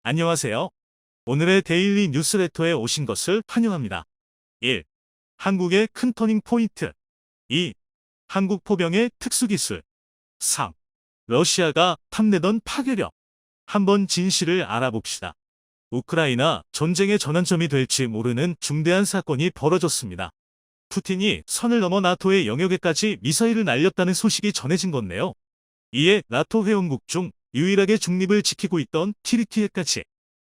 안녕하세요. 오늘의 데일리 뉴스레터에 오신 것을 환영합니다. 1. 한국의 큰 터닝 포인트. 2. 한국 포병의 특수기술. 3. 러시아가 탐내던 파괴력. 한번 진실을 알아봅시다. 우크라이나 전쟁의 전환점이 될지 모르는 중대한 사건이 벌어졌습니다. 푸틴이 선을 넘어 나토의 영역에까지 미사일을 날렸다는 소식이 전해진 건데요. 이에 나토 회원국 중 유일하게 중립을 지키고 있던 튀르키예까지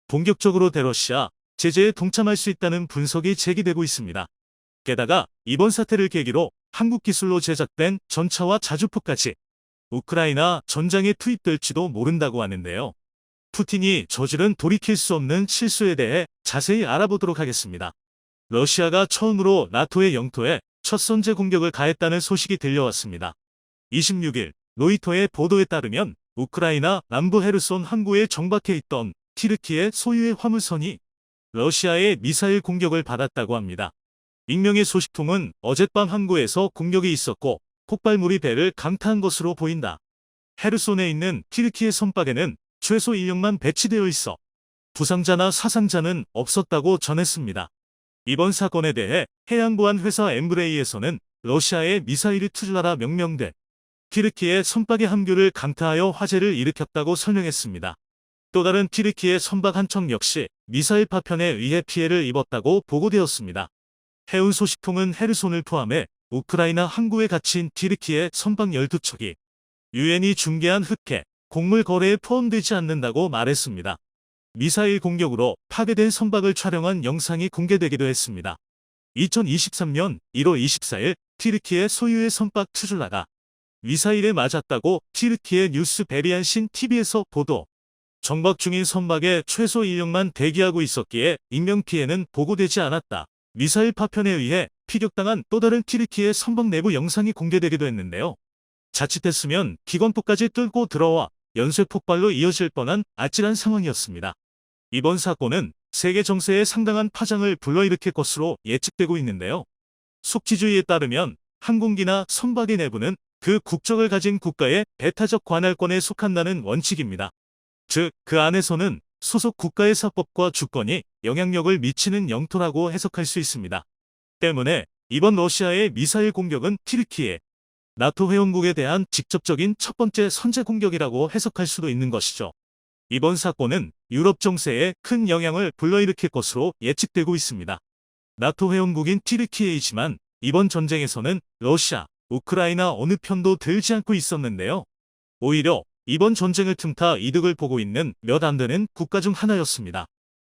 본격적으로 대러시아 제재에 동참할 수 있다는 분석이 제기되고 있습니다. 게다가 이번 사태를 계기로 한국 기술로 제작된 전차와 자주포까지 우크라이나 전장에 투입될지도 모른다고 하는데요. 푸틴이 저지른 돌이킬 수 없는 실수에 대해 자세히 알아보도록 하겠습니다. 러시아가 처음으로 나토의 영토에 첫 선제 공격을 가했다는 소식이 들려왔습니다. 26일 로이터의 보도에 따르면 우크라이나 남부 헤르손 항구에 정박해 있던 튀르키예 소유의 화물선이 러시아의 미사일 공격을 받았다고 합니다. 익명의 소식통은 어젯밤 항구에서 공격이 있었고 폭발물이 배를 강타한 것으로 보인다. 헤르손에 있는 튀르키예 선박에는 최소 인력만 배치되어 있어 부상자나 사상자는 없었다고 전했습니다. 이번 사건에 대해 해양보안 회사 엠브레이에서는 러시아의 미사일이 투질하라 명명돼 튀르키예 선박의 함교를 강타하여 화재를 일으켰다고 설명했습니다. 또 다른 튀르키예 선박 한 척 역시 미사일 파편에 의해 피해를 입었다고 보고되었습니다. 해운 소식통은 헤르손을 포함해 우크라이나 항구에 갇힌 튀르키예 선박 12척이 유엔이 중개한 흑해, 곡물 거래에 포함되지 않는다고 말했습니다. 미사일 공격으로 파괴된 선박을 촬영한 영상이 공개되기도 했습니다. 2023년 1월 24일 튀르키예 소유의 선박 투줄라가 미사일에 맞았다고 튀르키예 뉴스 베리안신 TV에서 보도. 정박 중인 선박에 최소 인력만 대기하고 있었기에 인명피해는 보고되지 않았다. 미사일 파편에 의해 피격당한 또 다른 튀르키예 선박 내부 영상이 공개되기도 했는데요. 자칫했으면 기관포까지 뚫고 들어와 연쇄 폭발로 이어질 뻔한 아찔한 상황이었습니다. 이번 사건은 세계 정세에 상당한 파장을 불러일으킬 것으로 예측되고 있는데요. 속지주의에 따르면 항공기나 선박의 내부는 그 국적을 가진 국가의 배타적 관할권에 속한다는 원칙입니다. 즉, 그 안에서는 소속 국가의 사법과 주권이 영향력을 미치는 영토라고 해석할 수 있습니다. 때문에 이번 러시아의 미사일 공격은 튀르키예, 나토 회원국에 대한 직접적인 첫 번째 선제 공격이라고 해석할 수도 있는 것이죠. 이번 사건은 유럽 정세에 큰 영향을 불러일으킬 것으로 예측되고 있습니다. 나토 회원국인 튀르키예이지만 이번 전쟁에서는 러시아, 우크라이나 어느 편도 들지 않고 있었는데요. 오히려 이번 전쟁을 틈타 이득을 보고 있는 몇 안 되는 국가 중 하나였습니다.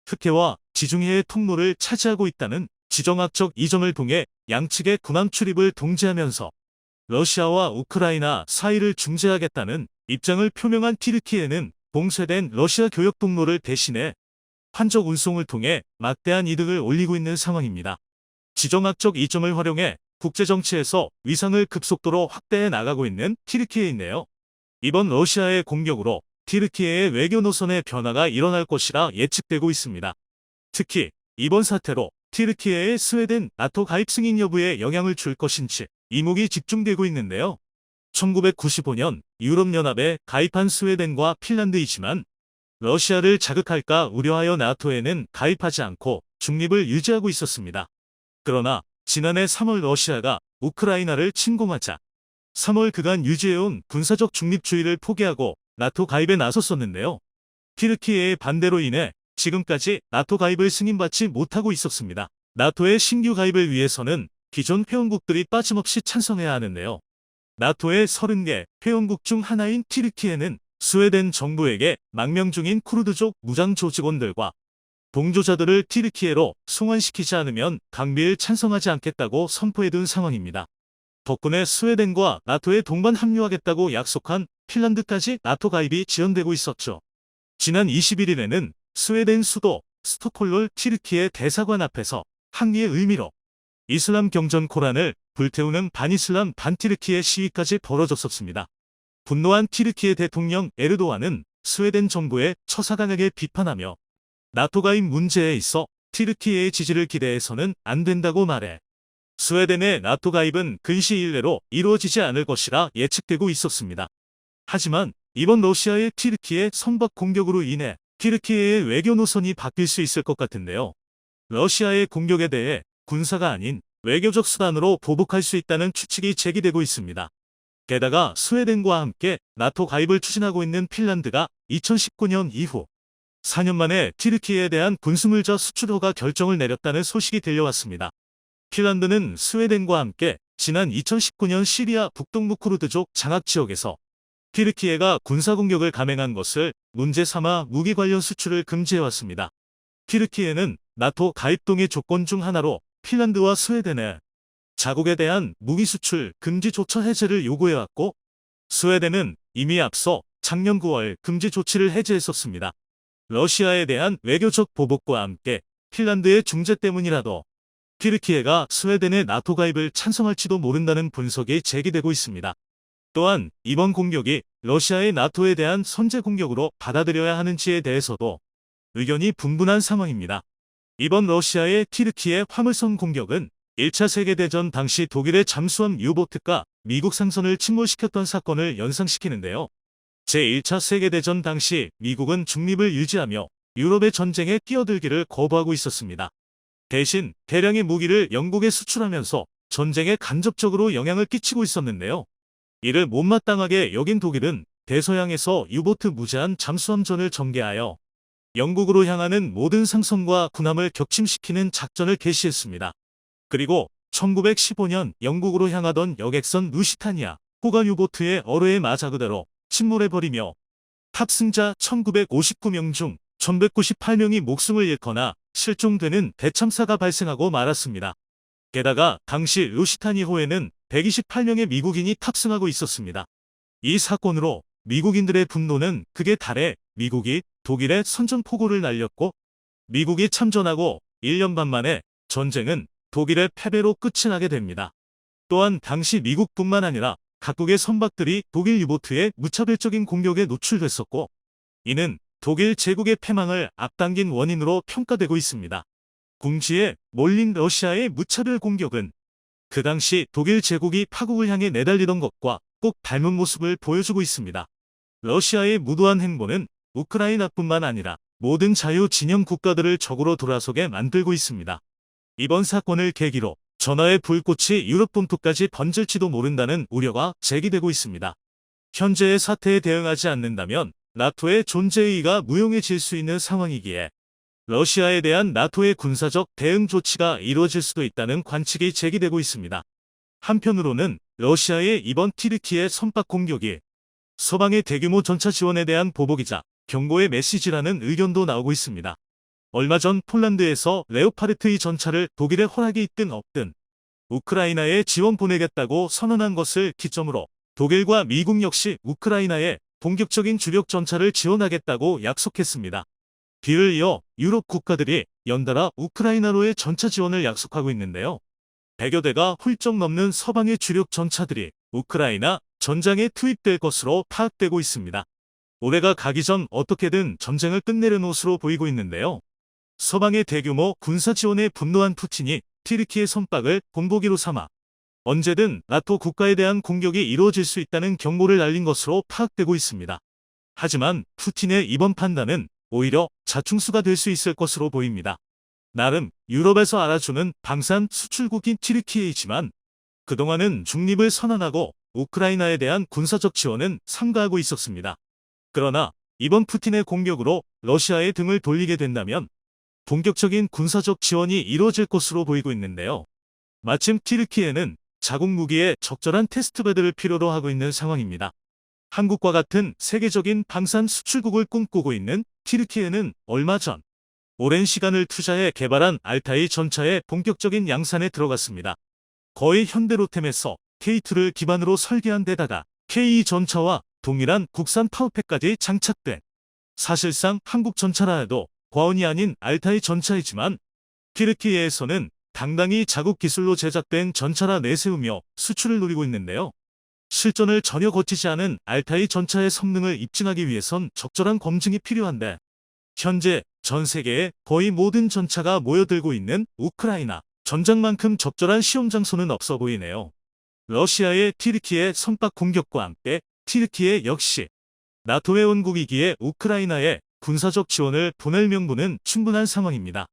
흑해와 지중해의 통로를 차지하고 있다는 지정학적 이점을 통해 양측의 군함 출입을 통제하면서 러시아와 우크라이나 사이를 중재하겠다는 입장을 표명한 튀르키예는 봉쇄된 러시아 교역 통로를 대신해 환적 운송을 통해 막대한 이득을 올리고 있는 상황입니다. 지정학적 이점을 활용해 국제정치에서 위상을 급속도로 확대해 나가고 있는 튀르키예인데요. 이번 러시아의 공격으로 튀르키예의 외교 노선의 변화가 일어날 것이라 예측되고 있습니다. 특히 이번 사태로 튀르키예의 스웨덴 나토 가입 승인 여부에 영향을 줄 것인지 이목이 집중되고 있는데요. 1995년 유럽연합에 가입한 스웨덴과 핀란드이지만 러시아를 자극할까 우려하여 나토에는 가입하지 않고 중립을 유지하고 있었습니다. 그러나 지난해 3월 러시아가 우크라이나를 침공하자 3월 그간 유지해온 군사적 중립주의를 포기하고 나토 가입에 나섰었는데요. 튀르키예의 반대로 인해 지금까지 나토 가입을 승인받지 못하고 있었습니다. 나토의 신규 가입을 위해서는 기존 회원국들이 빠짐없이 찬성해야 하는데요. 나토의 30개 회원국 중 하나인 튀르키예는 스웨덴 정부에게 망명 중인 쿠르드족 무장 조직원들과 동조자들을 튀르키예로 송환시키지 않으면 강비를 찬성하지 않겠다고 선포해둔 상황입니다. 덕분에 스웨덴과 나토에 동반 합류하겠다고 약속한 핀란드까지 나토 가입이 지연되고 있었죠. 지난 21일에는 스웨덴 수도 스톡홀름 튀르키예 대사관 앞에서 항의의 의미로 이슬람 경전 코란을 불태우는 반이슬람 반튀르키예 시위까지 벌어졌었습니다. 분노한 튀르키예 대통령 에르도안은 스웨덴 정부의 처사강하게 비판하며 나토 가입 문제에 있어 튀르키예의 지지를 기대해서는 안 된다고 말해 스웨덴의 나토 가입은 근시일 내로 이루어지지 않을 것이라 예측되고 있었습니다. 하지만 이번 러시아의 튀르키예 선박 공격으로 인해 튀르키예의 외교 노선이 바뀔 수 있을 것 같은데요. 러시아의 공격에 대해 군사가 아닌 외교적 수단으로 보복할 수 있다는 추측이 제기되고 있습니다. 게다가 스웨덴과 함께 나토 가입을 추진하고 있는 핀란드가 2019년 이후 4년 만에 튀르키예에 대한 군수물자 수출 허가 결정을 내렸다는 소식이 들려왔습니다. 핀란드는 스웨덴과 함께 지난 2019년 시리아 북동부 쿠르드족 장악 지역에서 튀르키예가 군사공격을 감행한 것을 문제 삼아 무기 관련 수출을 금지해왔습니다. 튀르키예는 나토 가입 동의 조건 중 하나로 핀란드와 스웨덴에 자국에 대한 무기 수출 금지 조처 해제를 요구해왔고, 스웨덴은 이미 앞서 작년 9월 금지 조치를 해제했었습니다. 러시아에 대한 외교적 보복과 함께 핀란드의 중재 때문이라도 튀르키예가 스웨덴의 나토 가입을 찬성할지도 모른다는 분석이 제기되고 있습니다. 또한 이번 공격이 러시아의 나토에 대한 선제 공격으로 받아들여야 하는지에 대해서도 의견이 분분한 상황입니다. 이번 러시아의 튀르키예 화물선 공격은 1차 세계대전 당시 독일의 잠수함 유보트가 미국 상선을 침몰시켰던 사건을 연상시키는데요. 제1차 세계대전 당시 미국은 중립을 유지하며 유럽의 전쟁에 끼어들기를 거부하고 있었습니다. 대신 대량의 무기를 영국에 수출하면서 전쟁에 간접적으로 영향을 끼치고 있었는데요. 이를 못마땅하게 여긴 독일은 대서양에서 유보트 무제한 잠수함전을 전개하여 영국으로 향하는 모든 상선과 군함을 격침시키는 작전을 개시했습니다. 그리고 1915년 영국으로 향하던 여객선 루시타니아 호가 유보트의 어뢰에 맞아 그대로 침몰해버리며 탑승자 1959명 중 1198명이 목숨을 잃거나 실종되는 대참사가 발생하고 말았습니다. 게다가 당시 루시타니호에는 128명의 미국인이 탑승하고 있었습니다. 이 사건으로 미국인들의 분노는 극에 달해 미국이 독일에 선전포고를 날렸고, 미국이 참전하고 1년 반 만에 전쟁은 독일의 패배로 끝이 나게 됩니다. 또한 당시 미국뿐만 아니라 각국의 선박들이 독일 유보트의 무차별적인 공격에 노출됐었고, 이는 독일 제국의 패망을 앞당긴 원인으로 평가되고 있습니다. 궁지에 몰린 러시아의 무차별 공격은 그 당시 독일 제국이 파국을 향해 내달리던 것과 꼭 닮은 모습을 보여주고 있습니다. 러시아의 무도한 행보는 우크라이나뿐만 아니라 모든 자유 진영 국가들을 적으로 돌아서게 만들고 있습니다. 이번 사건을 계기로 전화의 불꽃이 유럽 본토까지 번질지도 모른다는 우려가 제기되고 있습니다. 현재의 사태에 대응하지 않는다면 나토의 존재의의가 무용해질 수 있는 상황이기에 러시아에 대한 나토의 군사적 대응 조치가 이루어질 수도 있다는 관측이 제기되고 있습니다. 한편으로는 러시아의 이번 튀르키예 선박 공격이 서방의 대규모 전차 지원에 대한 보복이자 경고의 메시지라는 의견도 나오고 있습니다. 얼마 전 폴란드에서 레오파르트 2 전차를 독일의 허락이 있든 없든 우크라이나에 지원 보내겠다고 선언한 것을 기점으로 독일과 미국 역시 우크라이나에 본격적인 주력 전차를 지원하겠다고 약속했습니다. 뒤를 이어 유럽 국가들이 연달아 우크라이나로의 전차 지원을 약속하고 있는데요. 100여 대가 훌쩍 넘는 서방의 주력 전차들이 우크라이나 전장에 투입될 것으로 파악되고 있습니다. 올해가 가기 전 어떻게든 전쟁을 끝내려는 것으로 보이고 있는데요. 서방의 대규모 군사 지원에 분노한 푸틴이 튀르키예 선박을 본보기로 삼아 언제든 나토 국가에 대한 공격이 이루어질 수 있다는 경고를 날린 것으로 파악되고 있습니다. 하지만 푸틴의 이번 판단은 오히려 자충수가 될 수 있을 것으로 보입니다. 나름 유럽에서 알아주는 방산 수출국인 튀르키예이지만 그동안은 중립을 선언하고 우크라이나에 대한 군사적 지원은 삼가하고 있었습니다. 그러나 이번 푸틴의 공격으로 러시아의 등을 돌리게 된다면 본격적인 군사적 지원이 이루어질 것으로 보이고 있는데요. 마침 튀르키예는 자국 무기에 적절한 테스트베드를 필요로 하고 있는 상황입니다. 한국과 같은 세계적인 방산 수출국을 꿈꾸고 있는 튀르키예는 얼마 전 오랜 시간을 투자해 개발한 알타이 전차의 본격적인 양산에 들어갔습니다. 거의 현대로템에서 K2를 기반으로 설계한 데다가 K2 전차와 동일한 국산 파워팩까지 장착된 사실상 한국 전차라 해도 과언이 아닌 알타이 전차이지만 튀르키예에서는 당당히 자국 기술로 제작된 전차라 내세우며 수출을 노리고 있는데요. 실전을 전혀 거치지 않은 알타이 전차의 성능을 입증하기 위해선 적절한 검증이 필요한데 현재 전 세계의 거의 모든 전차가 모여들고 있는 우크라이나 전장만큼 적절한 시험 장소는 없어 보이네요. 러시아의 튀르키예 선박 공격과 함께 튀르키예 역시 나토 회원국이기에 우크라이나에 군사적 지원을 보낼 명분은 충분한 상황입니다.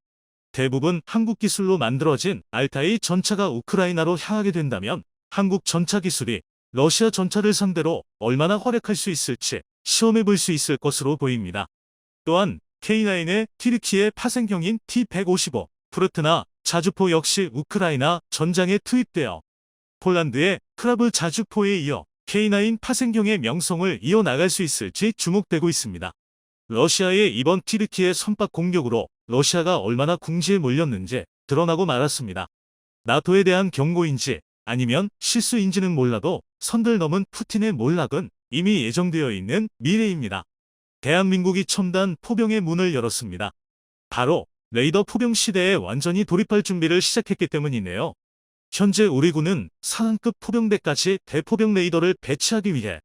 대부분 한국 기술로 만들어진 알타이 전차가 우크라이나로 향하게 된다면 한국 전차 기술이 러시아 전차를 상대로 얼마나 활약할 수 있을지 시험해 볼 수 있을 것으로 보입니다. 또한 K9의 튀르키예 파생형인 T-155, 프루트나 자주포 역시 우크라이나 전장에 투입되어 폴란드의 크라브 자주포에 이어 K9 파생형의 명성을 이어나갈 수 있을지 주목되고 있습니다. 러시아의 이번 튀르키예 선박 공격으로 러시아가 얼마나 궁지에 몰렸는지 드러나고 말았습니다. 나토에 대한 경고인지 아니면 실수인지는 몰라도 선들 넘은 푸틴의 몰락은 이미 예정되어 있는 미래입니다. 대한민국이 첨단 포병의 문을 열었습니다. 바로 레이더 포병 시대에 완전히 돌입할 준비를 시작했기 때문이네요. 현재 우리 군은 4단급 포병대까지 대포병 레이더를 배치하기 위해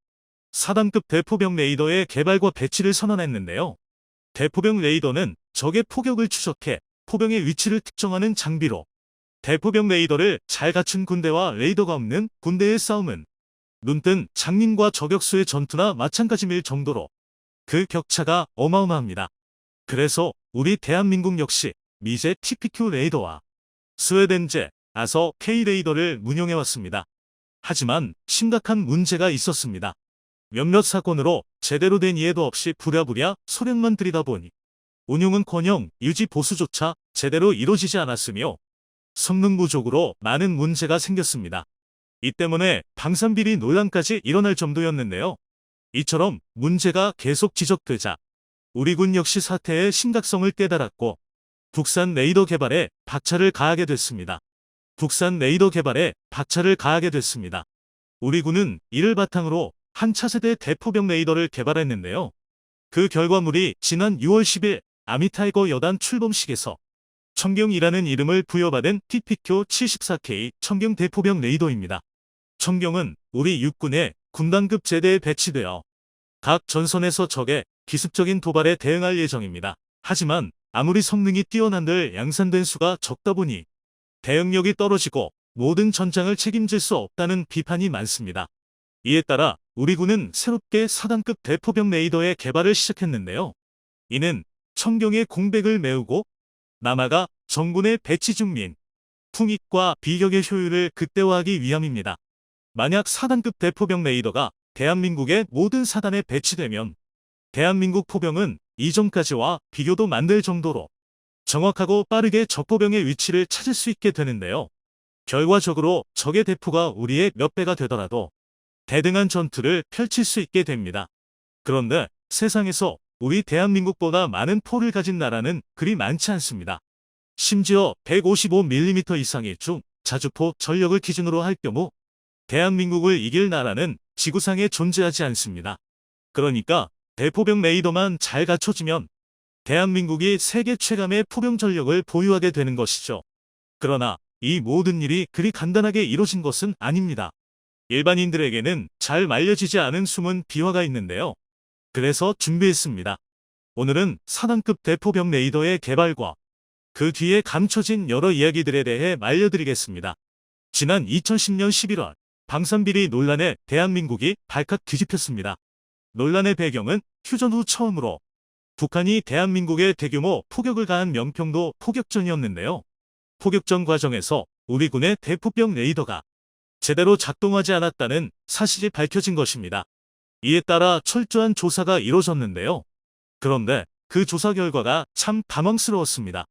4단급 대포병 레이더의 개발과 배치를 선언했는데요. 대포병 레이더는 적의 포격을 추적해 포병의 위치를 특정하는 장비로 대포병 레이더를 잘 갖춘 군대와 레이더가 없는 군대의 싸움은 눈뜬 장님과 저격수의 전투나 마찬가지일 정도로 그 격차가 어마어마합니다. 그래서 우리 대한민국 역시 미제 TPQ 레이더와 스웨덴제 아서 K 레이더를 운용해왔습니다. 하지만 심각한 문제가 있었습니다. 몇몇 사건으로 제대로 된 이해도 없이 부랴부랴 소련만 들이다 보니 운용은커녕 유지 보수조차 제대로 이루어지지 않았으며 성능 부족으로 많은 문제가 생겼습니다. 이 때문에 방산비리 논란까지 일어날 정도였는데요. 이처럼 문제가 계속 지적되자 우리 군 역시 사태의 심각성을 깨달았고 국산 레이더 개발에 박차를 가하게 됐습니다. 우리 군은 이를 바탕으로 한 차세대 대포병 레이더를 개발했는데요. 그 결과물이 지난 6월 10일 아미타이거 여단 출범식에서 청경이라는 이름을 부여받은 TPQ-74K 청경 대포병 레이더입니다. 청경은 우리 육군의 군단급 제대에 배치되어 각 전선에서 적의 기습적인 도발에 대응할 예정입니다. 하지만 아무리 성능이 뛰어난들 양산된 수가 적다 보니 대응력이 떨어지고 모든 전장을 책임질 수 없다는 비판이 많습니다. 이에 따라 우리 군은 새롭게 4단급 대포병 레이더의 개발을 시작했는데요. 이는 청경의 공백을 메우고 남아가 정군의 배치 중민, 풍익과 비격의 효율을 극대화하기 위함입니다. 만약 4단급 대포병 레이더가 대한민국의 모든 사단에 배치되면 대한민국 포병은 이전까지와 비교도 만들 정도로 정확하고 빠르게 적포병의 위치를 찾을 수 있게 되는데요. 결과적으로 적의 대포가 우리의 몇 배가 되더라도 대등한 전투를 펼칠 수 있게 됩니다. 그런데 세상에서 우리 대한민국보다 많은 포를 가진 나라는 그리 많지 않습니다. 심지어 155mm 이상의 중 자주포 전력을 기준으로 할 경우 대한민국을 이길 나라는 지구상에 존재하지 않습니다. 그러니까 대포병 레이더만 잘 갖춰지면 대한민국이 세계 최강의 포병 전력을 보유하게 되는 것이죠. 그러나 이 모든 일이 그리 간단하게 이루어진 것은 아닙니다. 일반인들에게는 잘 말려지지 않은 숨은 비화가 있는데요. 그래서 준비했습니다. 오늘은 4단급 대포병 레이더의 개발과 그 뒤에 감춰진 여러 이야기들에 대해 말려드리겠습니다. 지난 2010년 11월 방산비리 논란에 대한민국이 발칵 뒤집혔습니다. 논란의 배경은 휴전 후 처음으로 북한이 대한민국에 대규모 포격을 가한 명평도 포격전이었는데요. 포격전 과정에서 우리 군의 대포병 레이더가 제대로 작동하지 않았다는 사실이 밝혀진 것입니다. 이에 따라 철저한 조사가 이루어졌는데요. 그런데 그 조사 결과가 참 당황스러웠습니다.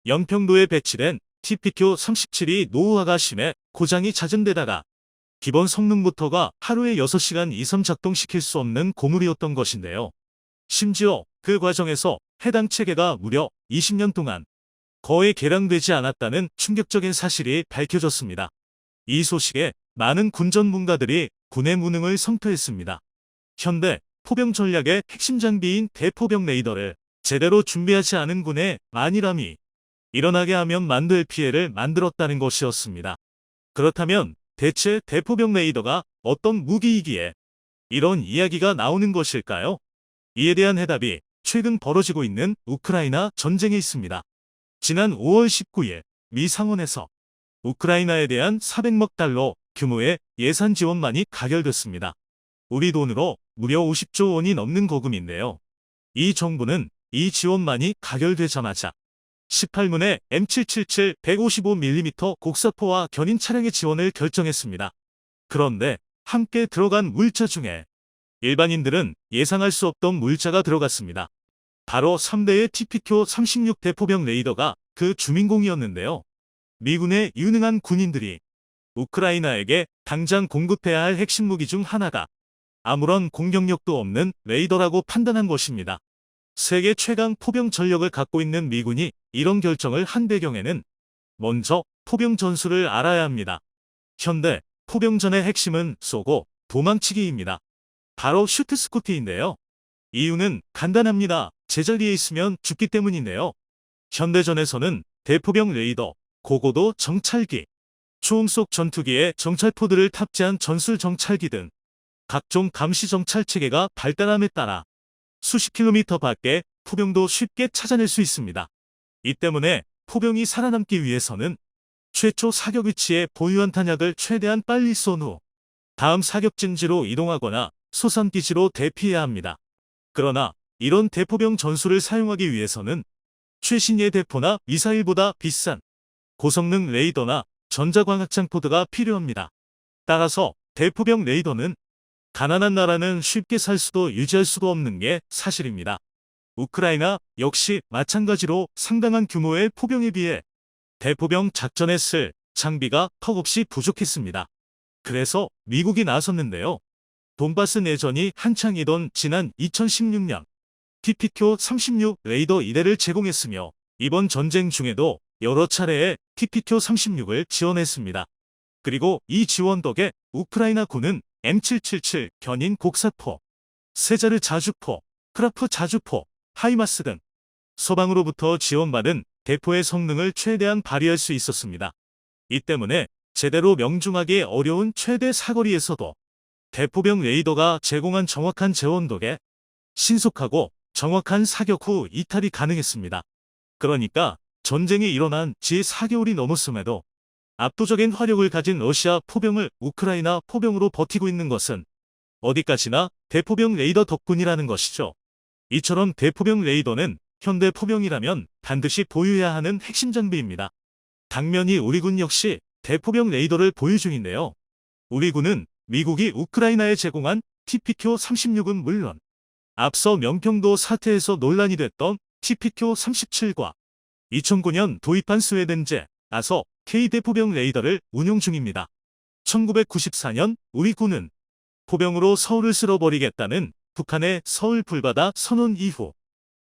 영평도에 배치된 TPQ-37이 노후화가 심해 고장이 잦은 데다가 기본 성능부터가 하루에 6시간 이상 작동시킬 수 없는 고물이었던 것인데요. 심지어 그 과정에서 해당 체계가 무려 20년 동안 거의 개량되지 않았다는 충격적인 사실이 밝혀졌습니다. 이 소식에 많은 군 전문가들이 군의 무능을 성토했습니다. 현대 포병 전략의 핵심 장비인 대포병 레이더를 제대로 준비하지 않은 군의 만일함이 일어나게 하면 만들 피해를 만들었다는 것이었습니다. 그렇다면 대체 대포병 레이더가 어떤 무기이기에 이런 이야기가 나오는 것일까요? 이에 대한 해답이 최근 벌어지고 있는 우크라이나 전쟁에 있습니다. 지난 5월 19일 미 상원에서 우크라이나에 대한 400억 달러 규모의 예산 지원만이 가결됐습니다. 우리 돈으로 무려 50조 원이 넘는 거금인데요. 이 정부는 이 지원만이 가결되자마자 18문의 M777 155mm 곡사포와 견인 차량의 지원을 결정했습니다. 그런데 함께 들어간 물자 중에 일반인들은 예상할 수 없던 물자가 들어갔습니다. 바로 3대의 TPQ-36 대포병 레이더가 그 주민공이었는데요. 미군의 유능한 군인들이 우크라이나에게 당장 공급해야 할 핵심 무기 중 하나가 아무런 공격력도 없는 레이더라고 판단한 것입니다. 세계 최강 포병 전력을 갖고 있는 미군이 이런 결정을 한 배경에는 먼저 포병 전술을 알아야 합니다. 현대 포병전의 핵심은 쏘고 도망치기입니다. 바로 슈트스코트인데요. 이유는 간단합니다. 제자리에 있으면 죽기 때문인데요. 현대전에서는 대포병 레이더, 고고도 정찰기, 초음속 전투기에 정찰포드를 탑재한 전술 정찰기 등 각종 감시 정찰 체계가 발달함에 따라 수십 킬로미터 밖에 포병도 쉽게 찾아낼 수 있습니다. 이 때문에 포병이 살아남기 위해서는 최초 사격 위치에 보유한 탄약을 최대한 빨리 쏜 후 다음 사격진지로 이동하거나 소산기지로 대피해야 합니다. 그러나 이런 대포병 전술을 사용하기 위해서는 최신의 대포나 미사일보다 비싼 고성능 레이더나 전자광학창 포드가 필요합니다. 따라서 대포병 레이더는 가난한 나라는 쉽게 살 수도 유지할 수도 없는 게 사실입니다. 우크라이나 역시 마찬가지로 상당한 규모의 포병에 비해 대포병 작전에 쓸 장비가 턱없이 부족했습니다. 그래서 미국이 나섰는데요. 돈바스 내전이 한창이던 지난 2016년 TPQ-36 레이더 2대를 제공했으며 이번 전쟁 중에도 여러 차례의 TPQ-36을 지원했습니다. 그리고 이 지원 덕에 우크라이나 군은 M777 견인 곡사포, 세자르 자주포, 크라프 자주포, 하이마스 등 서방으로부터 지원받은 대포의 성능을 최대한 발휘할 수 있었습니다. 이 때문에 제대로 명중하기 어려운 최대 사거리에서도 대포병 레이더가 제공한 정확한 제원 덕에 신속하고 정확한 사격 후 이탈이 가능했습니다. 그러니까 전쟁이 일어난 지 4개월이 넘었음에도 압도적인 화력을 가진 러시아 포병을 우크라이나 포병으로 버티고 있는 것은 어디까지나 대포병 레이더 덕분이라는 것이죠. 이처럼 대포병 레이더는 현대 포병이라면 반드시 보유해야 하는 핵심 장비입니다. 당면이 우리 군 역시 대포병 레이더를 보유 중인데요. 우리 군은 미국이 우크라이나에 제공한 TPQ-36은 물론 앞서 명평도 사태에서 논란이 됐던 TPQ-37과 2009년 도입한 스웨덴제 아서 K 대포병 레이더를 운용 중입니다. 1994년 우리 군은 포병으로 서울을 쓸어버리겠다는 북한의 서울 불바다 선언 이후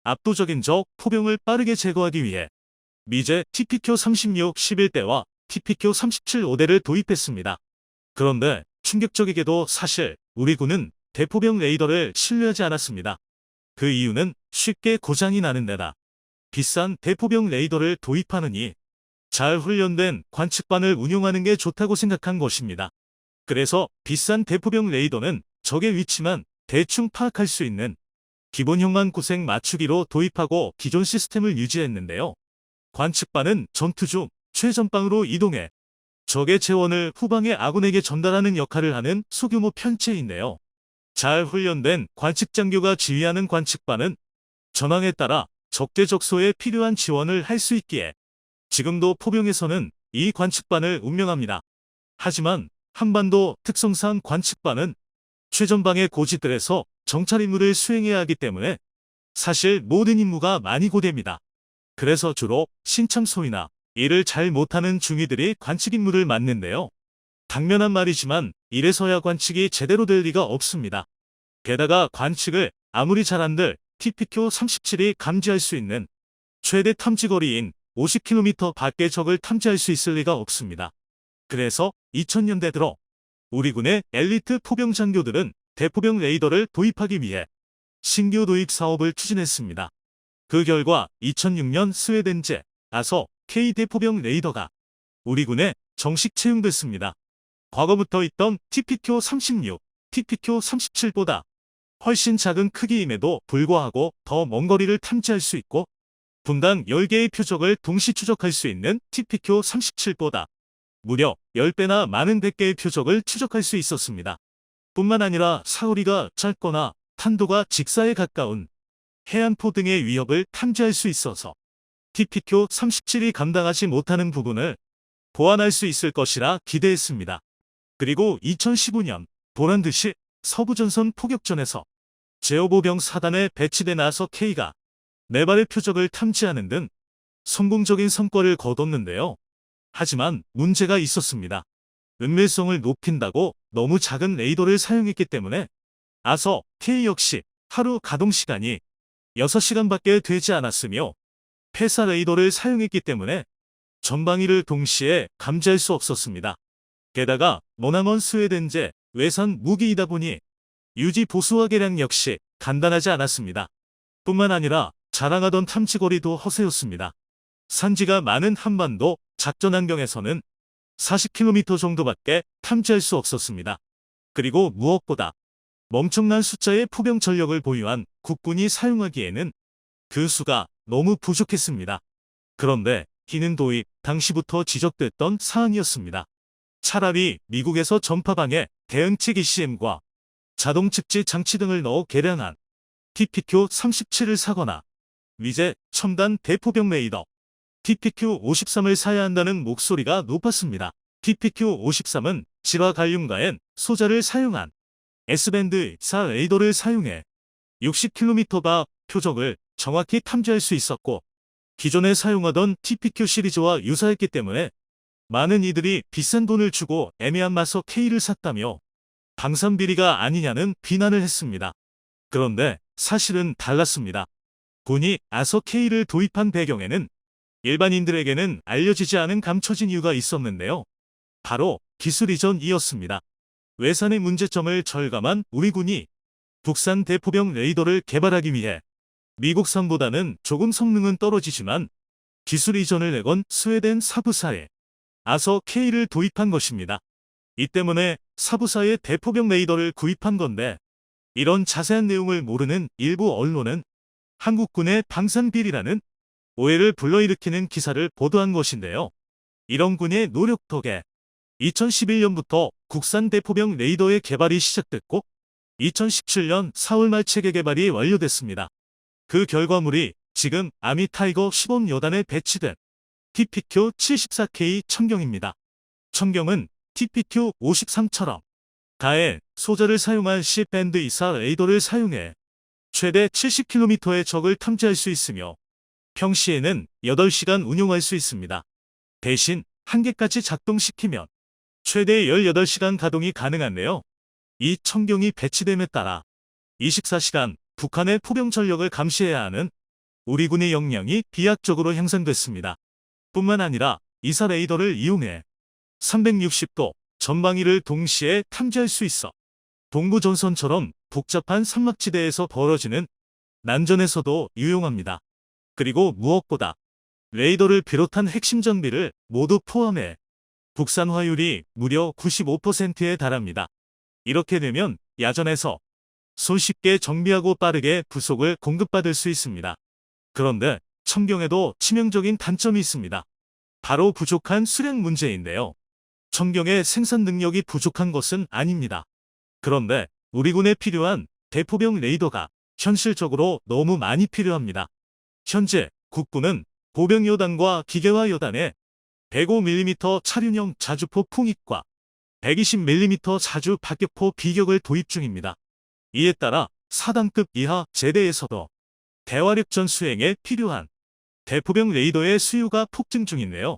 압도적인 적 포병을 빠르게 제거하기 위해 미제 TPQ-36 11대와 TPQ-37 5대를 도입했습니다. 그런데 충격적이게도 사실 우리 군은 대포병 레이더를 신뢰하지 않았습니다. 그 이유는 쉽게 고장이 나는 데다 비싼 대포병 레이더를 도입하느니 잘 훈련된 관측반을 운용하는 게 좋다고 생각한 것입니다. 그래서 비싼 대포병 레이더는 적의 위치만 대충 파악할 수 있는 기본형만 구색 맞추기로 도입하고 기존 시스템을 유지했는데요. 관측반은 전투 중 최전방으로 이동해 적의 재원을 후방의 아군에게 전달하는 역할을 하는 소규모 편체인데요. 잘 훈련된 관측장교가 지휘하는 관측반은 전황에 따라 적재적소에 필요한 지원을 할 수 있기에 지금도 포병에서는 이 관측반을 운명합니다. 하지만 한반도 특성상 관측반은 최전방의 고지들에서 정찰 임무를 수행해야 하기 때문에 사실 모든 임무가 많이 고됩니다. 그래서 주로 신참소위나 일을 잘 못하는 중위들이 관측 임무를 맡는데요. 당면한 말이지만 이래서야 관측이 제대로 될 리가 없습니다. 게다가 관측을 아무리 잘한들 TPQ-37이 감지할 수 있는 최대 탐지거리인 50km 밖의 적을 탐지할 수 있을 리가 없습니다. 그래서 2000년대 들어 우리 군의 엘리트 포병 장교들은 대포병 레이더를 도입하기 위해 신규 도입 사업을 추진했습니다. 그 결과 2006년 스웨덴제 아서 K 대포병 레이더가 우리 군에 정식 채용됐습니다. 과거부터 있던 TPQ-36, TPQ-37보다 훨씬 작은 크기임에도 불구하고 더 먼 거리를 탐지할 수 있고 분당 10개의 표적을 동시 추적할 수 있는 TPQ-37보다 무려 10배나 많은 100개의 표적을 추적할 수 있었습니다. 뿐만 아니라 사거리가 짧거나 탄도가 직사에 가까운 해안포 등의 위협을 탐지할 수 있어서 TPQ-37이 감당하지 못하는 부분을 보완할 수 있을 것이라 기대했습니다. 그리고 2015년 보란듯이 서부전선 포격전에서 제5보병 사단에 배치된 아서 K가 4발의 표적을 탐지하는 등 성공적인 성과를 거뒀는데요. 하지만 문제가 있었습니다. 은밀성을 높인다고 너무 작은 레이더를 사용했기 때문에 아서 K 역시 하루 가동시간이 6시간밖에 되지 않았으며 폐사 레이더를 사용했기 때문에 전방위를 동시에 감지할 수 없었습니다. 게다가 머나먼 스웨덴제 외산 무기이다 보니 유지 보수화 계량 역시 간단하지 않았습니다. 뿐만 아니라 자랑하던 탐지거리도 허세였습니다. 산지가 많은 한반도 작전 환경에서는 40km 정도밖에 탐지할 수 없었습니다. 그리고 무엇보다 엄청난 숫자의 포병 전력을 보유한 국군이 사용하기에는 그 수가 너무 부족했습니다. 그런데 이는 도입 당시부터 지적됐던 사항이었습니다. 차라리 미국에서 전파방에 대응책 ECM과 자동 측지 장치 등을 넣어 개량한 TPQ-37을 사거나 위제 첨단 대포병 레이더 TPQ-53을 사야 한다는 목소리가 높았습니다. TPQ-53은 질화 갈륨가엔 소자를 사용한 S밴드 4 레이더를 사용해 60km가 표적을 정확히 탐지할 수 있었고 기존에 사용하던 TPQ 시리즈와 유사했기 때문에 많은 이들이 비싼 돈을 주고 애매한 마서 K를 샀다며 방산 비리가 아니냐는 비난을 했습니다. 그런데 사실은 달랐습니다. 군이 아서 K를 도입한 배경에는 일반인들에게는 알려지지 않은 감춰진 이유가 있었는데요. 바로 기술 이전이었습니다. 외산의 문제점을 절감한 우리 군이 국산 대포병 레이더를 개발하기 위해 미국산보다는 조금 성능은 떨어지지만 기술 이전을 내건 스웨덴 사부사에 아서 K를 도입한 것입니다. 이 때문에 사부사의 대포병 레이더를 구입한 건데 이런 자세한 내용을 모르는 일부 언론은 한국군의 방산비리라는 오해를 불러일으키는 기사를 보도한 것인데요. 이런 군의 노력 덕에 2011년부터 국산 대포병 레이더의 개발이 시작됐고 2017년 4월 말 체계 개발이 완료됐습니다. 그 결과물이 지금 아미 타이거 10원 여단에 배치된 TPQ-74K 청경입니다. 청경은 TPQ-53처럼 가에 소자를 사용한 C밴드 24 레이더를 사용해 최대 70km의 적을 탐지할 수 있으며 평시에는 8시간 운용할 수 있습니다. 대신 한 개까지 작동시키면 최대 18시간 가동이 가능한데요. 이 청경이 배치됨에 따라 24시간 북한의 포병 전력을 감시해야 하는 우리 군의 역량이 비약적으로 향상됐습니다. 뿐만 아니라 이사 레이더를 이용해 360도 전방위를 동시에 탐지할 수 있어 동부전선처럼 복잡한 산막지대에서 벌어지는 난전에서도 유용합니다. 그리고 무엇보다 레이더를 비롯한 핵심 장비를 모두 포함해 국산화율이 무려 95%에 달합니다. 이렇게 되면 야전에서 손쉽게 정비하고 빠르게 부속을 공급받을 수 있습니다. 그런데 청경에도 치명적인 단점이 있습니다. 바로 부족한 수량 문제인데요. 청경의 생산 능력이 부족한 것은 아닙니다. 그런데 우리 군에 필요한 대포병 레이더가 현실적으로 너무 많이 필요합니다. 현재 국군은 보병 여단과 기계화 여단에 105mm 차륜형 자주포 풍입과 120mm 자주 박격포 비격을 도입 중입니다. 이에 따라 4단급 이하 제대에서도 대화력전 수행에 필요한 대포병 레이더의 수요가 폭증 중인데요.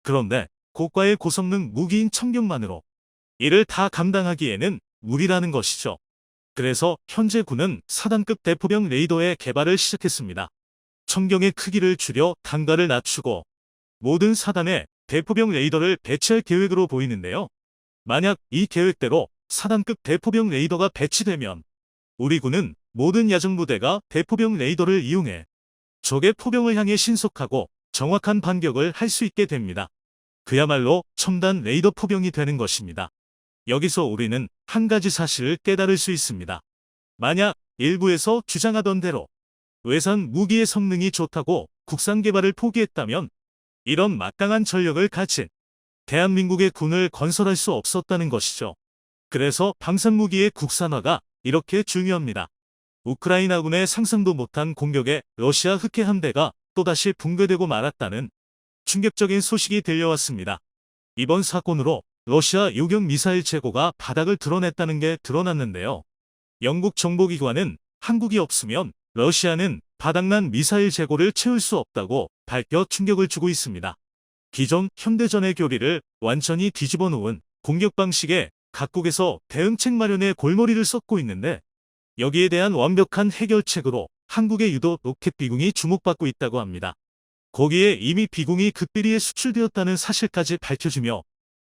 그런데 고가의 고성능 무기인 청경만으로 이를 다 감당하기에는 무리라는 것이죠. 그래서 현재 군은 4단급 대포병 레이더의 개발을 시작했습니다. 청경의 크기를 줄여 단가를 낮추고 모든 사단에 대포병 레이더를 배치할 계획으로 보이는데요. 만약 이 계획대로 4단급 대포병 레이더가 배치되면 우리 군은 모든 야전부대가 대포병 레이더를 이용해 적의 포병을 향해 신속하고 정확한 반격을 할 수 있게 됩니다. 그야말로 첨단 레이더 포병이 되는 것입니다. 여기서 우리는 한 가지 사실을 깨달을 수 있습니다. 만약 일부에서 주장하던 대로 외산 무기의 성능이 좋다고 국산 개발을 포기했다면 이런 막강한 전력을 가진 대한민국의 군을 건설할 수 없었다는 것이죠. 그래서 방산무기의 국산화가 이렇게 중요합니다. 우크라이나군의 상상도 못한 공격에 러시아 흑해 함대가 또다시 붕괴되고 말았다는 충격적인 소식이 들려왔습니다. 이번 사건으로 러시아 요격 미사일 재고가 바닥을 드러냈다는 게 드러났는데요. 영국 정보기관은 한국이 없으면 러시아는 바닥난 미사일 재고를 채울 수 없다고 밝혀 충격을 주고 있습니다. 기존 현대전의 교리를 완전히 뒤집어 놓은 공격 방식에 각국에서 대응책 마련에 골머리를 썩고 있는데, 여기에 대한 완벽한 해결책으로 한국의 유도 로켓 비궁이 주목받고 있다고 합니다. 거기에 이미 비궁이 극비리에 수출되었다는 사실까지 밝혀주며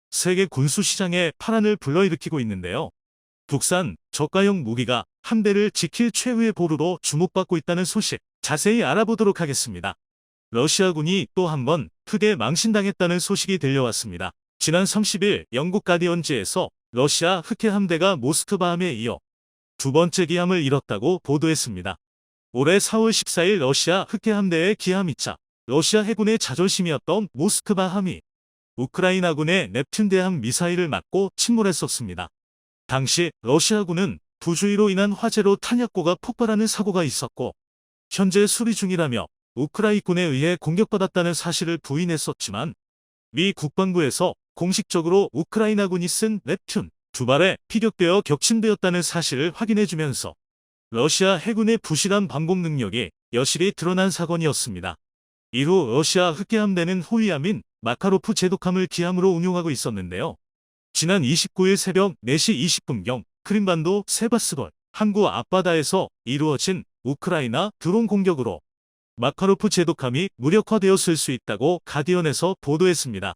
세계 군수 시장에 파란을 불러일으키고 있는데요. 국산 저가형 무기가 함대를 지킬 최후의 보루로 주목받고 있다는 소식, 자세히 알아보도록 하겠습니다. 러시아군이 또 한 번 크게 망신당했다는 소식이 들려왔습니다. 지난 30일 영국 가디언지에서 러시아 흑해 함대가 모스크바함에 이어 두 번째 기함을 잃었다고 보도했습니다. 올해 4월 14일 러시아 흑해 함대의 기함이자 러시아 해군의 자존심이었던 모스크바함이 우크라이나군의 넵튠 대함 미사일을 맞고 침몰했었습니다. 당시 러시아군은 부주의로 인한 화재로 탄약고가 폭발하는 사고가 있었고 현재 수리 중이라며 우크라이나군에 의해 공격받았다는 사실을 부인했었지만, 미 국방부에서 공식적으로 우크라이나군이 쓴 넵튠 두 발에 피격되어 격침되었다는 사실을 확인해주면서 러시아 해군의 부실한 방공 능력이 여실히 드러난 사건이었습니다. 이후 러시아 흑해 함대는 호위함인 마카로프 제독함을 기함으로 운용하고 있었는데요. 지난 29일 새벽 4시 20분경 크림반도 세바스돌 항구 앞바다에서 이루어진 우크라이나 드론 공격으로 마카로프 제독함이 무력화되었을 수 있다고 가디언에서 보도했습니다.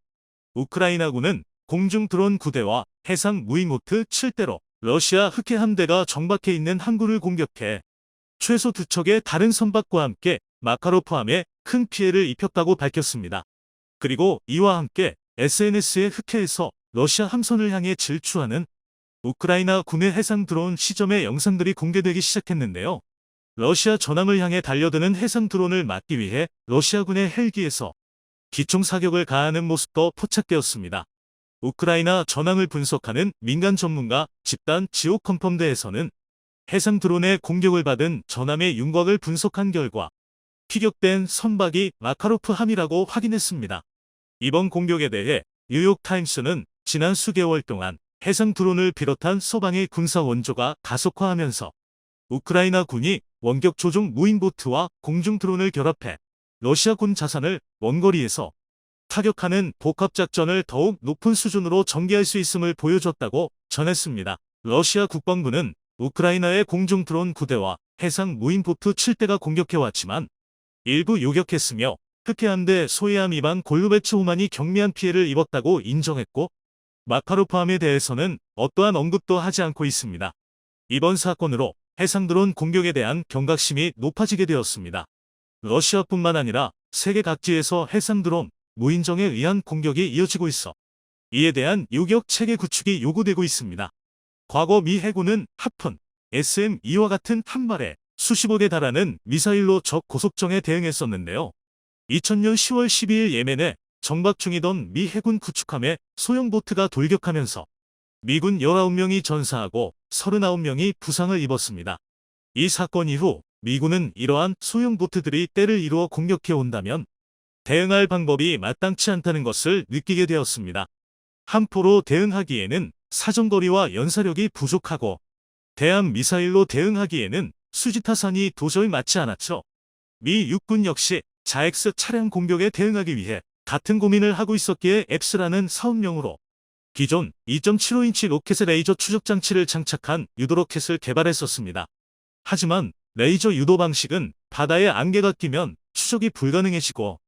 우크라이나군은 공중 드론 9대와 해상 무인모트 7대로 러시아 흑해 함대가 정박해 있는 항구를 공격해 최소 2척의 다른 선박과 함께 마카로프함에 큰 피해를 입혔다고 밝혔습니다. 그리고 이와 함께 SNS의 흑해에서 러시아 함선을 향해 질주하는 우크라이나 군의 해상 드론 시점의 영상들이 공개되기 시작했는데요. 러시아 전함을 향해 달려드는 해상 드론을 막기 위해 러시아군의 헬기에서 기총 사격을 가하는 모습도 포착되었습니다. 우크라이나 전함을 분석하는 민간 전문가 집단 지옥 컨펌대에서는 해상 드론의 공격을 받은 전함의 윤곽을 분석한 결과 피격된 선박이 마카로프 함이라고 확인했습니다. 이번 공격에 대해 뉴욕타임스는 지난 수개월 동안 해상 드론을 비롯한 서방의 군사 원조가 가속화하면서 우크라이나 군이 원격 조종 무인보트와 공중 드론을 결합해 러시아군 자산을 원거리에서 타격하는 복합작전을 더욱 높은 수준으로 전개할 수 있음을 보여줬다고 전했습니다. 러시아 국방부는 우크라이나의 공중 드론 9대와 해상 무인보트 7대가 공격해왔지만 일부 요격했으며 흑해 함대 소해함 이방 골루베츠호만이 경미한 피해를 입었다고 인정했고, 마카로프함에 대해서는 어떠한 언급도 하지 않고 있습니다. 이번 사건으로 해상 드론 공격에 대한 경각심이 높아지게 되었습니다. 러시아뿐만 아니라 세계 각지에서 해상 드론, 무인정에 의한 공격이 이어지고 있어 이에 대한 요격 체계 구축이 요구되고 있습니다. 과거 미 해군은 하푼, SM-2와 같은 한 발에 수십억에 달하는 미사일로 적 고속정에 대응했었는데요. 2000년 10월 12일 예멘에 정박 중이던 미 해군 구축함에 소형 보트가 돌격하면서 미군 19명이 전사하고 39명이 부상을 입었습니다. 이 사건 이후 미군은 이러한 소형 보트들이 때를 이루어 공격해 온다면 대응할 방법이 마땅치 않다는 것을 느끼게 되었습니다. 함포로 대응하기에는 사정거리와 연사력이 부족하고 대함 미사일로 대응하기에는 수지타산이 도저히 맞지 않았죠. 미 육군 역시 자엑스 차량 공격에 대응하기 위해 같은 고민을 하고 있었기에 앱스라는 사업용으로 기존 2.75인치 로켓의 레이저 추적 장치를 장착한 유도 로켓을 개발했었습니다. 하지만 레이저 유도 방식은 바다에 안개가 끼면 추적이 불가능해지고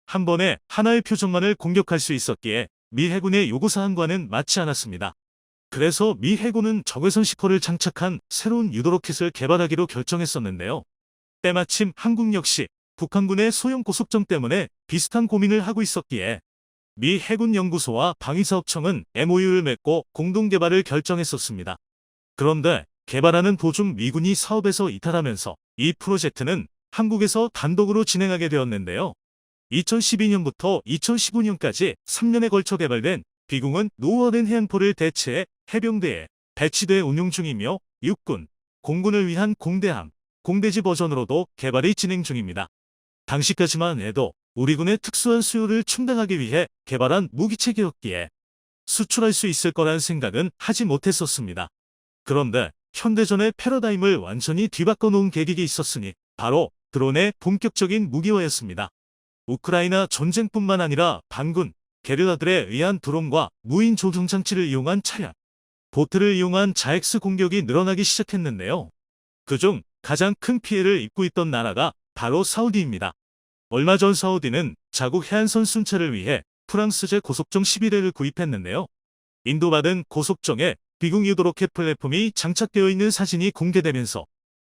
한 번에 하나의 표적만을 공격할 수 있었기에 미 해군의 요구사항과는 맞지 않았습니다. 그래서 미 해군은 적외선 시커를 장착한 새로운 유도 로켓을 개발하기로 결정했었는데요. 때마침 한국 역시 북한군의 소형 고속정 때문에 비슷한 고민을 하고 있었기에 미 해군연구소와 방위사업청은 MOU를 맺고 공동개발을 결정했었습니다. 그런데 개발하는 도중 미군이 사업에서 이탈하면서 이 프로젝트는 한국에서 단독으로 진행하게 되었는데요. 2012년부터 2015년까지 3년에 걸쳐 개발된 비궁은 노후화된 해안포를 대체해 해병대에 배치돼 운용 중이며 육군, 공군을 위한 공대함, 공대지 버전으로도 개발이 진행 중입니다. 당시까지만 해도 우리 군의 특수한 수요를 충당하기 위해 개발한 무기체계였기에 수출할 수 있을 거란 생각은 하지 못했었습니다. 그런데 현대전의 패러다임을 완전히 뒤바꿔 놓은 계기가 있었으니 바로 드론의 본격적인 무기화였습니다. 우크라이나 전쟁뿐만 아니라 반군, 게릴라들에 의한 드론과 무인 조종장치를 이용한 차량, 보트를 이용한 자엑스 공격이 늘어나기 시작했는데요. 그중 가장 큰 피해를 입고 있던 나라가 바로 사우디입니다. 얼마 전 사우디는 자국 해안선 순찰을 위해 프랑스제 고속정 11회를 구입했는데요. 인도받은 고속정에 비공 유도 로켓 플랫폼이 장착되어 있는 사진이 공개되면서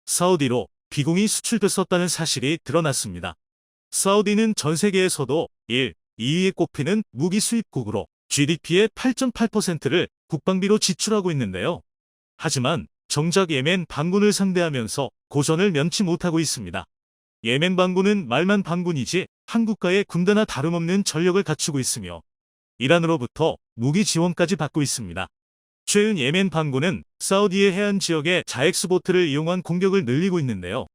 사우디로 비공이 수출됐었다는 사실이 드러났습니다. 사우디는 전 세계에서도 1, 2위에 꼽히는 무기 수입국으로 GDP의 8.8%를 국방비로 지출하고 있는데요. 하지만 정작 예멘 반군을 상대하면서 고전을 면치 못하고 있습니다. 예멘 반군은 말만 반군이지 한국과의 군대나 다름없는 전력을 갖추고 있으며 이란으로부터 무기 지원까지 받고 있습니다. 최근 예멘 반군은 사우디의 해안 지역에 자엑스 보트를 이용한 공격을 늘리고 있는데요.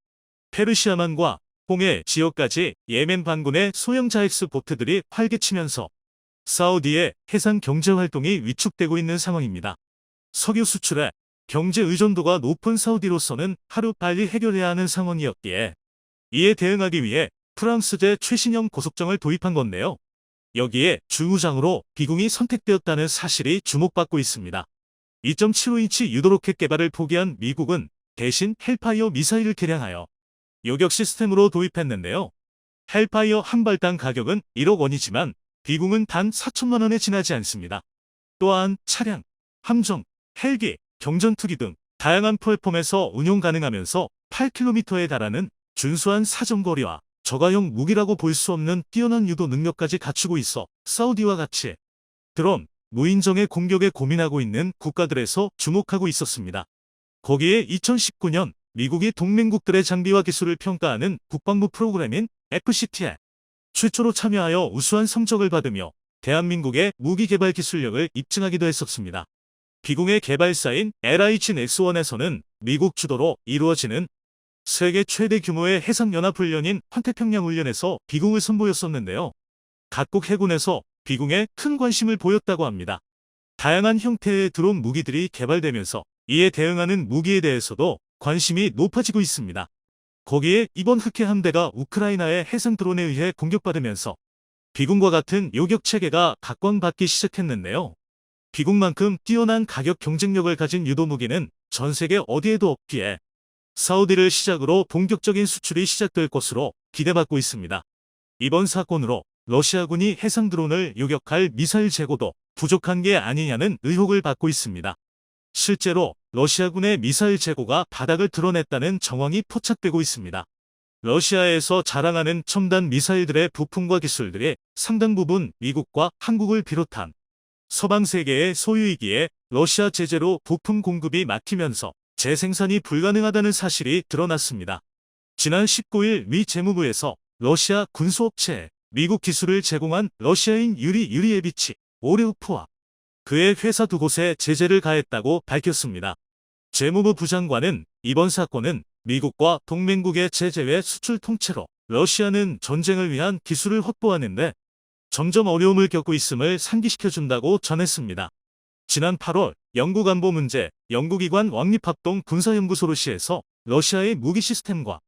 페르시아만과 홍해 지역까지 예멘 반군의 소형 자엑스 보트들이 활개치면서 사우디의 해상 경제 활동이 위축되고 있는 상황입니다. 석유 수출에 경제 의존도가 높은 사우디로서는 하루빨리 해결해야 하는 상황이었기에 이에 대응하기 위해 프랑스제 최신형 고속정을 도입한 건데요. 여기에 주무장으로 비공이 선택되었다는 사실이 주목받고 있습니다. 2.75인치 유도로켓 개발을 포기한 미국은 대신 헬파이어 미사일을 개량하여 요격 시스템으로 도입했는데요. 헬파이어 한 발당 가격은 1억 원이지만 비공은 단 4천만 원에 지나지 않습니다. 또한 차량, 함정, 헬기, 경전투기 등 다양한 플랫폼에서 운용 가능하면서 8km에 달하는 준수한 사정거리와 저가형 무기라고 볼 수 없는 뛰어난 유도 능력까지 갖추고 있어 사우디와 같이 드론, 무인정의 공격에 고민하고 있는 국가들에서 주목하고 있었습니다. 거기에 2019년 미국이 동맹국들의 장비와 기술을 평가하는 국방부 프로그램인 FCT에 최초로 참여하여 우수한 성적을 받으며 대한민국의 무기 개발 기술력을 입증하기도 했었습니다. 비공의 개발사인 LIG-X1에서는 미국 주도로 이루어지는 세계 최대 규모의 해상연합훈련인 환태평양훈련에서 비공을 선보였었는데요. 각국 해군에서 비공에 큰 관심을 보였다고 합니다. 다양한 형태의 드론 무기들이 개발되면서 이에 대응하는 무기에 대해서도 관심이 높아지고 있습니다. 거기에 이번 흑해 함대가 우크라이나의 해상 드론에 의해 공격받으면서 비공과 같은 요격 체계가 각광받기 시작했는데요. 비공만큼 뛰어난 가격 경쟁력을 가진 유도 무기는 전 세계 어디에도 없기에 사우디를 시작으로 본격적인 수출이 시작될 것으로 기대받고 있습니다. 이번 사건으로 러시아군이 해상 드론을 요격할 미사일 재고도 부족한 게 아니냐는 의혹을 받고 있습니다. 실제로 러시아군의 미사일 재고가 바닥을 드러냈다는 정황이 포착되고 있습니다. 러시아에서 자랑하는 첨단 미사일들의 부품과 기술들이 상당 부분 미국과 한국을 비롯한 서방 세계의 소유이기에 러시아 제재로 부품 공급이 막히면서 재생산이 불가능하다는 사실이 드러났습니다. 지난 19일 미 재무부에서 러시아 군수업체에 미국 기술을 제공한 러시아인 유리 유리에비치 오레우프와 그의 회사 두 곳에 제재를 가했다고 밝혔습니다. 재무부 부장관은 이번 사건은 미국과 동맹국의 제재 외 수출 통째로 러시아는 전쟁을 위한 기술을 확보하는데 점점 어려움을 겪고 있음을 상기시켜준다고 전했습니다. 지난 8월 영국안보문제 연구기관 왕립합동 군사연구소로시에서 러시아의 무기 시스템과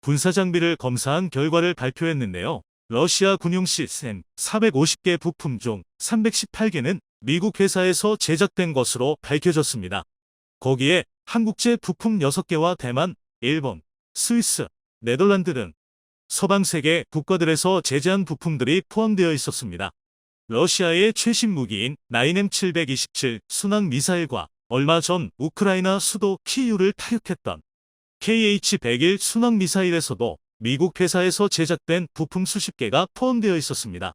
군사장비를 검사한 결과를 발표했는데요. 러시아 군용 시스템 450개 부품 중 318개는 미국 회사에서 제작된 것으로 밝혀졌습니다. 거기에 한국제 부품 6개와 대만, 일본, 스위스, 네덜란드 등 서방 세계 국가들에서 제재한 부품들이 포함되어 있었습니다. 러시아의 최신 무기인 9M727 순항 미사일과 얼마 전 우크라이나 수도 키이우를 타격했던 KH-101 순항 미사일에서도 미국 회사에서 제작된 부품 수십 개가 포함되어 있었습니다.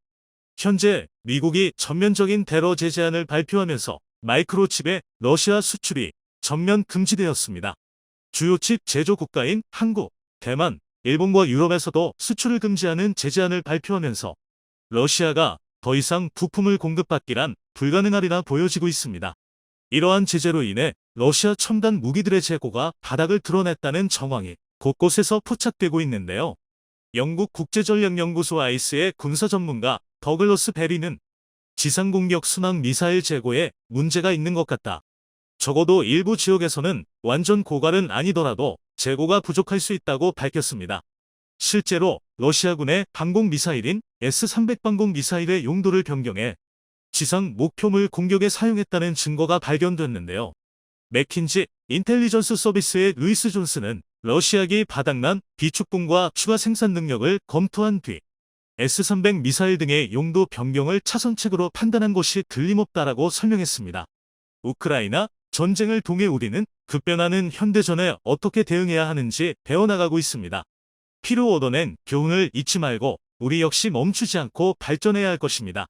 현재 미국이 전면적인 테러 제재안을 발표하면서 마이크로칩의 러시아 수출이 전면 금지되었습니다. 주요 칩 제조 국가인 한국, 대만, 일본과 유럽에서도 수출을 금지하는 제재안을 발표하면서 러시아가 더 이상 부품을 공급받기란 불가능하리라 보여지고 있습니다. 이러한 제재로 인해 러시아 첨단 무기들의 재고가 바닥을 드러냈다는 정황이 곳곳에서 포착되고 있는데요. 영국 국제전략연구소 아이스의 군사 전문가 더글러스 베리는 지상공격 순항 미사일 재고에 문제가 있는 것 같다. 적어도 일부 지역에서는 완전 고갈은 아니더라도 재고가 부족할 수 있다고 밝혔습니다. 실제로 러시아군의 방공 미사일인 S-300 방공 미사일의 용도를 변경해 지상 목표물 공격에 사용했다는 증거가 발견됐는데요. 맥킨지 인텔리전스 서비스의 루이스 존스는 러시아기 바닥난 비축공과 추가 생산 능력을 검토한 뒤 S-300 미사일 등의 용도 변경을 차선책으로 판단한 것이 틀림없다라고 설명했습니다. 우크라이나 전쟁을 통해 우리는 급변하는 현대전에 어떻게 대응해야 하는지 배워나가고 있습니다. 피로 얻어낸 교훈을 잊지 말고 우리 역시 멈추지 않고 발전해야 할 것입니다.